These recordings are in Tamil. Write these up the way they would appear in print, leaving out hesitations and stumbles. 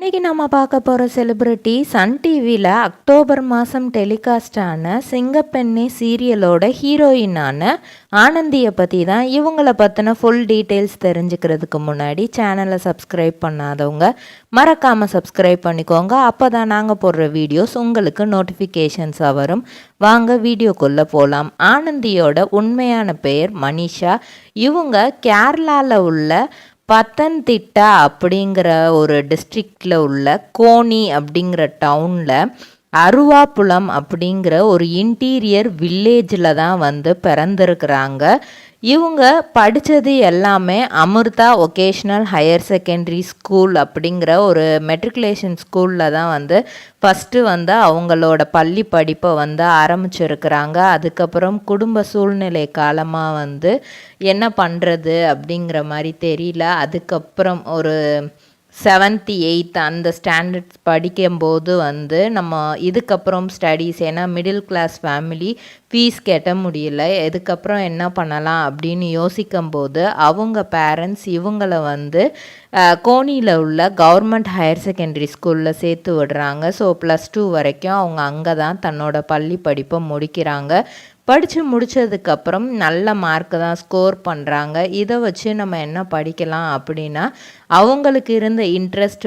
இன்றைக்கி நம்ம பார்க்க போகிற செலிப்ரிட்டி சன் டிவியில் அக்டோபர் மாதம் டெலிகாஸ்டான சிங்கப்பெண்ணே சீரியலோட ஹீரோயினான ஆனந்தியை பற்றி தான். இவங்கள பற்றின ஃபுல் டீட்டெயில்ஸ் தெரிஞ்சுக்கிறதுக்கு முன்னாடி சேனலை சப்ஸ்கிரைப் பண்ணாதவங்க மறக்காமல் சப்ஸ்கிரைப் பண்ணிக்கோங்க. அப்போ தான் நாங்கள் போடுற வீடியோஸ் உங்களுக்கு நோட்டிஃபிகேஷன்ஸாக வரும். வாங்க வீடியோக்குள்ளே போகலாம். ஆனந்தியோட உண்மையான பெயர் மனிஷா. இவங்க கேரளாவில் உள்ள பத்தன்திட்டா அப்படிங்கிற ஒரு டிஸ்ட்ரிக்டில் உள்ள கோனி அப்படிங்கிற டவுனில் அருவாப்புலம் அப்படிங்கிற ஒரு இன்டீரியர் வில்லேஜில் தான் பிறந்திருக்கிறாங்க. இவங்க படித்தது எல்லாமே Amritha vocational higher secondary school அப்படிங்கிற ஒரு மெட்ரிகுலேஷன் ஸ்கூலில் தான் ஃபஸ்ட்டு அவங்களோட பள்ளி படிப்பை ஆரம்பிச்சிருக்கிறாங்க. அதுக்கப்புறம் குடும்ப சூழ்நிலை காலமாக என்ன பண்ணுறது அப்படிங்கிற மாதிரி தெரியல. அதுக்கப்புறம் ஒரு 7th 8th அந்த ஸ்டாண்டர்ட்ஸ் படிக்கும்போது நம்ம இதுக்கப்புறம் ஸ்டடீஸ், ஏன்னா மிடில் கிளாஸ் ஃபேமிலி, ஃபீஸ் கட்ட முடியல, இதுக்கப்புறம் என்ன பண்ணலாம் அப்படின்னு யோசிக்கும்போது அவங்க பேரண்ட்ஸ் இவங்களை கோனியில் உள்ள கவர்மெண்ட் ஹையர் செகண்டரி ஸ்கூலில் சேர்த்து விடுறாங்க. ஸோ +2 வரைக்கும் அவங்க அங்கே தான் தன்னோட பள்ளி படிப்பை முடிக்கிறாங்க. படித்து முடித்ததுக்கப்புறம் நல்ல மார்க்கு தான் ஸ்கோர் பண்ணுறாங்க. இதை வச்சு நம்ம என்ன படிக்கலாம் அப்படின்னா, அவங்களுக்கு இருந்த இன்ட்ரெஸ்ட்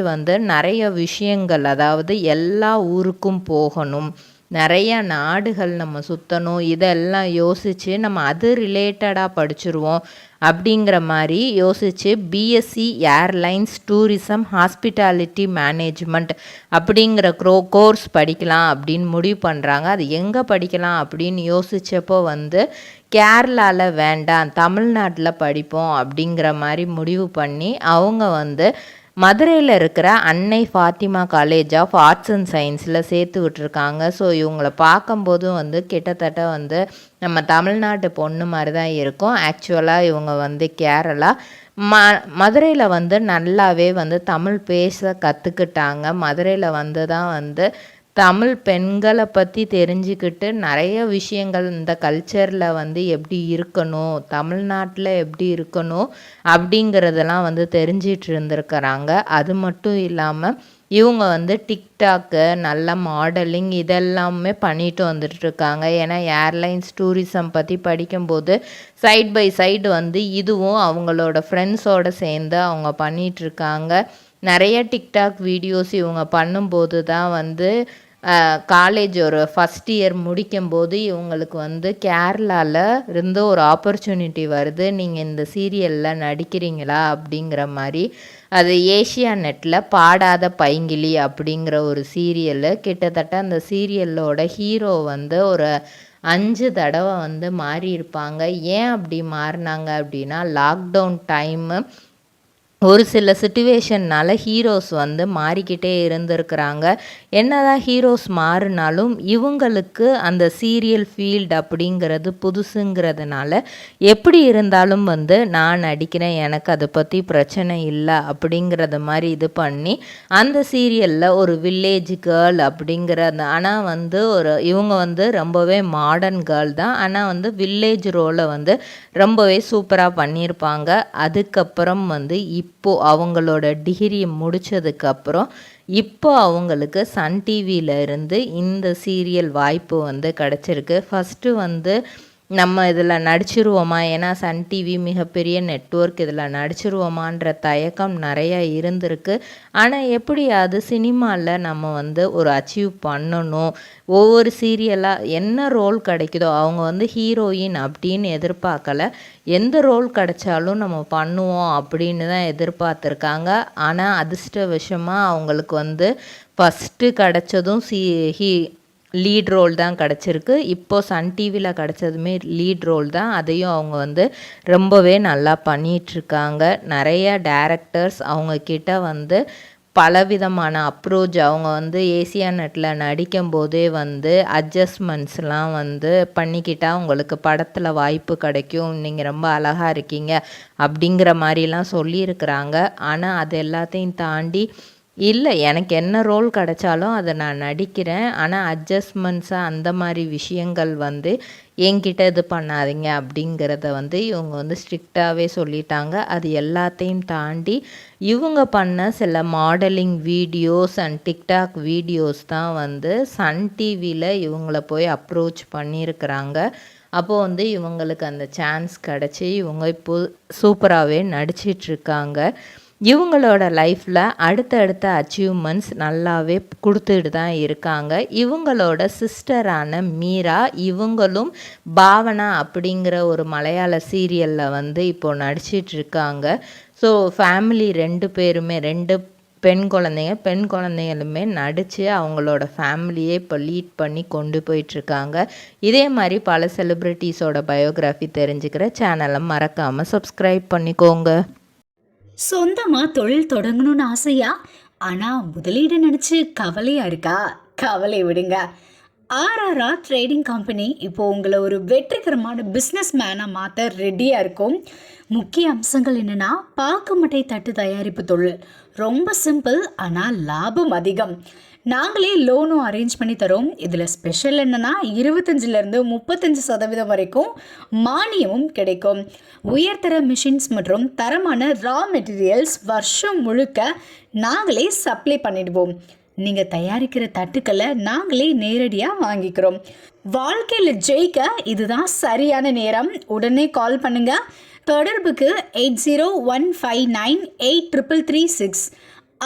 நிறைய விஷயங்கள், அதாவது எல்லா ஊருக்கும் போகணும், நிறைய நாடுகள் நம்ம சுற்றணும், இதெல்லாம் யோசித்து நம்ம அது ரிலேட்டடாக படிச்சுருவோம் அப்படிங்கிற மாதிரி யோசித்து BSc airlines tourism hospitality management அப்படிங்கிற கோர்ஸ் படிக்கலாம் அப்படின்னு முடிவு பண்ணுறாங்க. அது எங்கே படிக்கலாம் அப்படின்னு யோசித்தப்போ கேரளாவில் வேண்டாம், தமிழ்நாட்டில் படிப்போம் அப்படிங்கிற மாதிரி முடிவு பண்ணி அவங்க மதுரையில் இருக்கிற Annai Fathima college of arts and சயின்ஸில் சேர்த்து விட்டுருக்காங்க. ஸோ இவங்களை பார்க்கும்போதும் கிட்டத்தட்ட நம்ம தமிழ்நாட்டு பொண்ணு மாதிரி தான் இருக்கும். ஆக்சுவலாக இவங்க கேரளா மதுரையில் நல்லாவே தமிழ் பேச கற்றுக்கிட்டாங்க. மதுரையில் தான் தமிழ் பெண்களை பற்றி தெரிஞ்சுக்கிட்டு நிறைய விஷயங்கள் இந்த கல்ச்சரில் எப்படி இருக்கணும், தமிழ்நாட்டில் எப்படி இருக்கணும் அப்படிங்கிறதெல்லாம் தெரிஞ்சிட்டு இருந்திருக்கிறாங்க. அது மட்டும் இல்லாமல் இவங்க டிக்டாக்கு, நல்ல மாடலிங் இதெல்லாமே பண்ணிட்டு வந்துட்டுருக்காங்க. ஏன்னா ஏர்லைன்ஸ் டூரிசம் பற்றி படிக்கும்போது சைட் பை சைடு இதுவும் அவங்களோட ஃப்ரெண்ட்ஸோடு சேர்ந்து அவங்க பண்ணிகிட்ருக்காங்க. நிறைய டிக்டாக் வீடியோஸ் இவங்க பண்ணும்போது தான் காலேஜ் ஒரு ஃபஸ்ட் இயர் முடிக்கும்போது இவங்களுக்கு கேரளாவில் இருந்து ஒரு ஆப்பர்ச்சுனிட்டி வருது, நீங்கள் இந்த சீரியலில் நடிக்கிறீங்களா அப்படிங்கிற மாதிரி. அது ஏஷியா நெட்டில் பாடாத பைங்கிலி அப்படிங்கிற ஒரு சீரியலு. கிட்டத்தட்ட அந்த சீரியலோட ஹீரோ ஒரு 5 தடவை மாறி இருப்பாங்க. ஏன் அப்படி மாறினாங்க அப்படின்னா, லாக்டவுன் டைமு ஒரு சில சிச்சுவேஷன்னால் ஹீரோஸ் மாறிக்கிட்டே இருந்திருக்கிறாங்க. என்னதான் ஹீரோஸ் மாறினாலும் இவங்களுக்கு அந்த சீரியல் ஃபீல்டு அப்படிங்கிறது புதுசுங்கிறதுனால எப்படி இருந்தாலும் நான் நடிக்கிறேன், எனக்கு அதை பற்றி பிரச்சனை இல்லை அப்படிங்கிறத மாதிரி இது பண்ணி அந்த சீரியலில் ஒரு வில்லேஜ் கேர்ள் அப்படிங்கிறது, ஆனால் ஒரு இவங்க ரொம்பவே மாடர்ன் கேர்ள் தான், ஆனால் வில்லேஜ் ரோலை ரொம்பவே சூப்பராக பண்ணியிருப்பாங்க. அதுக்கப்புறம் இப்போது அவங்களோட டிகிரி முடித்ததுக்கப்புறம் இப்போ அவங்களுக்கு சன் டிவியில் இருந்து இந்த சீரியல் வாய்ப்பு கிடச்சிருக்கு. ஃபஸ்ட்டு நம்ம இதில் நடிச்சிருவோமா, ஏன்னா சன் டிவி மிகப்பெரிய நெட்வொர்க், இதில் நடிச்சிருவோமான்ற தயக்கம் நிறையா இருந்திருக்கு. ஆனால் எப்படியாவது சினிமாவில் நம்ம ஒரு அச்சீவ் பண்ணணும், ஒவ்வொரு சீரியலாக என்ன ரோல் கிடைக்குதோ, அவங்க ஹீரோயின் அப்படின்னு எதிர்பார்க்கல, எந்த ரோல் கிடைச்சாலும் நம்ம பண்ணுவோம் அப்படின்னு தான் எதிர்பார்த்துருக்காங்க. ஆனால் அதிர்ஷ்டவசமாக அவங்களுக்கு ஃபஸ்ட்டு கிடைச்சதும் லீட் ரோல் தான் கிடச்சிருக்கு. இப்போது சன் டிவியில் கிடச்சதுமே லீட் ரோல் தான். அதையும் அவங்க ரொம்பவே நல்லா பண்ணிகிட்ருக்காங்க. நிறைய டேரக்டர்ஸ் அவங்கக்கிட்ட பலவிதமான அப்ரோச், அவங்க ஏசியா நெட்டில் நடிக்கும்போதே அட்ஜஸ்ட்மெண்ட்ஸ்லாம் பண்ணிக்கிட்டால் உங்களுக்கு படத்தில் வாய்ப்பு கிடைக்கும், நீங்கள் ரொம்ப அழகாக இருக்கீங்க அப்படிங்கிற மாதிரிலாம் சொல்லியிருக்கிறாங்க. ஆனால் அது எல்லாத்தையும் தாண்டி இல்லை, எனக்கு என்ன ரோல் கிடைச்சாலும் அதை நான் நடிக்கிறேன். ஆனால் அட்ஜஸ்ட்மெண்ட்ஸாக அந்த மாதிரி விஷயங்கள் வந்து என்கிட்ட இது பண்ணாதீங்க அப்படிங்கிறத வந்து இவங்க வந்து ஸ்ட்ரிக்டாகவே சொல்லிட்டாங்க. அது எல்லாத்தையும் தாண்டி இவங்க பண்ண சில modelling videos and TikTok videos தான் வந்து சன் டிவியில் இவங்கள போய் அப்ரோச் பண்ணியிருக்கிறாங்க. அப்போது வந்து இவங்களுக்கு அந்த சான்ஸ் கிடச்சி இவங்க இப்போது சூப்பராகவே நடிச்சிட்ருக்காங்க. இவங்களோட லைஃப்பில் அடுத்தடுத்த அச்சீவ்மெண்ட்ஸ் நல்லாவே கொடுத்துட்டு தான் இருக்காங்க. இவங்களோட சிஸ்டரான மீரா, இவங்களும் பாவனா அப்படிங்கிற ஒரு மலையாள சீரியலில் வந்து இப்போது நடிச்சிட்ருக்காங்க. ஸோ ஃபேமிலி 2 பேருமே 2 பெண் குழந்தைங்களுமே நடித்து அவங்களோட ஃபேமிலியே இப்போ லீட் பண்ணி கொண்டு போயிட்டுருக்காங்க. இதே மாதிரி பல செலிப்ரிட்டிஸோட பயோகிராஃபி தெரிஞ்சுக்கிற சேனலை மறக்காமல் சப்ஸ்கிரைப் பண்ணிக்கோங்க. சொந்தமாக தொழில் தொடங்கணும்னு ஆசையா? ஆனால் முதலீடு நினச்சி கவலையாக இருக்கா? கவலை விடுங்க. ஆர்ஆர்ஆர் ட்ரேடிங் கம்பெனி இப்போ உங்களை ஒரு வெற்றிகரமான பிஸ்னஸ் மேனாக மாற்ற ரெடியாக இருக்கும். முக்கிய அம்சங்கள் என்னென்னா, பாக்குமட்டை தட்டு தயாரிப்பு தொழில் ரொம்ப சிம்பிள், ஆனால் லாபம் அதிகம். நாங்களே லோனும் அரேஞ்ச் பண்ணி தரோம். இதில் ஸ்பெஷல் என்னென்னா 25லேருந்து 35% வரைக்கும் மானியமும் கிடைக்கும். உயர்தர மிஷின்ஸ் மற்றும் தரமான ரா மெட்டீரியல்ஸ் வருஷம் முழுக்க நாங்களே சப்ளை பண்ணிடுவோம். நீங்கள் தயாரிக்கிற தட்டுக்களை நாங்களே நேரடியாக வாங்கிக்கிறோம். வாழ்க்கையில் ஜெயிக்க இதுதான் சரியான நேரம். உடனே கால் பண்ணுங்க. தொடர்புக்கு 8015983336.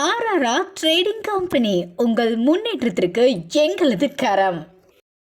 ஆர்ஆர்ஆர் ட்ரேடிங் கம்பெனி, உங்கள் முன்னேற்றத்திற்கு எங்களது கரம்.